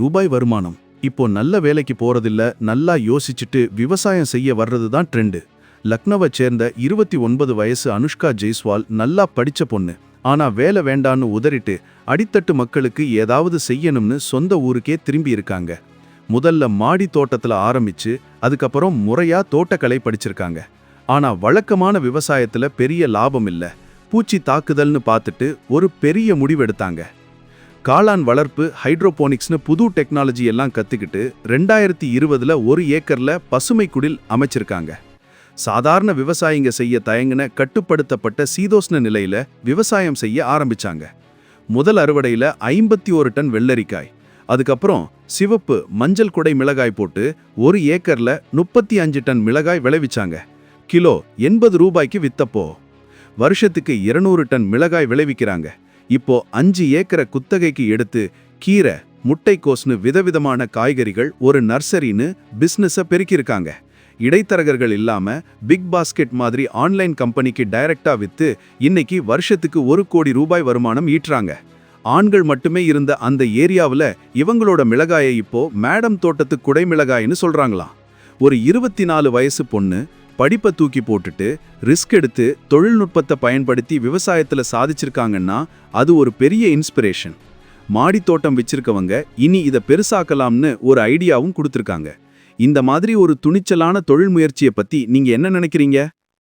ரூபாய் வருமானம். இப்போ நல்ல வேலைக்கு போறதில்ல, நல்லா யோசிச்சுட்டு விவசாயம் செய்ய வர்றது தான் ட்ரெண்டு. லக்னோவை சேர்ந்த 29 வயசு அனுஷ்கா ஜெய்ஸ்வால் நல்லா படிச்ச பொண்ணு. ஆனா வேலை வேண்டான்னு உதறிட்டு அடித்தட்டு மக்களுக்கு ஏதாவது செய்யணும்னு சொந்த ஊருக்கே திரும்பி இருக்காங்க. முதல்ல மாடி தோட்டத்துல ஆரம்பிச்சு அதுக்கப்புறம் முறையா தோட்டக்கலை படிச்சிருக்காங்க. ஆனா வழக்கமான விவசாயத்துல பெரிய லாபம் இல்ல. பூச்சி தாக்குதல்னு பார்த்துட்டு ஒரு பெரிய முடிவெடுத்தாங்க. காளான் வளர்ப்பு, ஹைட்ரோபோனிக்ஸ்னு புது டெக்னாலஜி எல்லாம் கத்துக்கிட்டு 2020ல 1 ஏக்கர்ல பசுமை குடில் அமைச்சிருக்காங்க. சாதாரண விவசாயிங்க செய்ய தயங்கின கட்டுப்படுத்தப்பட்ட சீதோஷ்ண நிலையில விவசாயம் செய்ய ஆரம்பிச்சாங்க. முதல் அறுவடையில 51 டன் வெள்ளரிக்காய், அதுக்கப்புறம் சிவப்பு மஞ்சள் குடை மிளகாய் போட்டு 1 ஏக்கர்ல 35 டன் மிளகாய் விளைவிச்சாங்க. கிலோ 80 ரூபாய்க்கு வித்தப்போ வருஷத்துக்கு 200 டன் மிளகாய் விளைவிக்கிறாங்க. இப்போ 5 ஏக்கரை குத்தகைக்கு எடுத்து கீரை, முட்டைக்கோஸ்னு விதவிதமான காய்கறிகள் ஒரு நர்சரின்னு பிசினஸை பெருக்கியிருக்காங்க. இடைத்தரகர்கள் இல்லாம பிக் பாஸ்கெட் மாதிரி ஆன்லைன் கம்பெனிக்கு டைரக்டா வித்து இன்னைக்கு வருஷத்துக்கு 1 கோடி ரூபாய் வருமானம் ஈட்டுறாங்க. ஆண்கள் மட்டுமே இருந்த அந்த ஏரியாவில் இவங்களோட மிளகாயை இப்போ மேடம் தோட்டத்து குடை மிளகாய்னு சொல்றாங்களாம். ஒரு 24 வயசு பொண்ணு படிப்பை தூக்கி போட்டுட்டு ரிஸ்க் எடுத்து தொழில்நுட்பத்தை பயன்படுத்தி விவசாயத்துல சாதிச்சிருக்காங்கன்னா அது ஒரு பெரிய இன்ஸ்பிரேஷன். மாடி தோட்டம் வச்சிருக்கவங்க இனி இதை பெருசாக்கலாம்னு ஒரு ஐடியாவும் கொடுத்துருக்காங்க. இந்த மாதிரி ஒரு துணிச்சலான தொழில் முயற்சியை பத்தி நீங்க என்ன நினைக்கிறீங்க?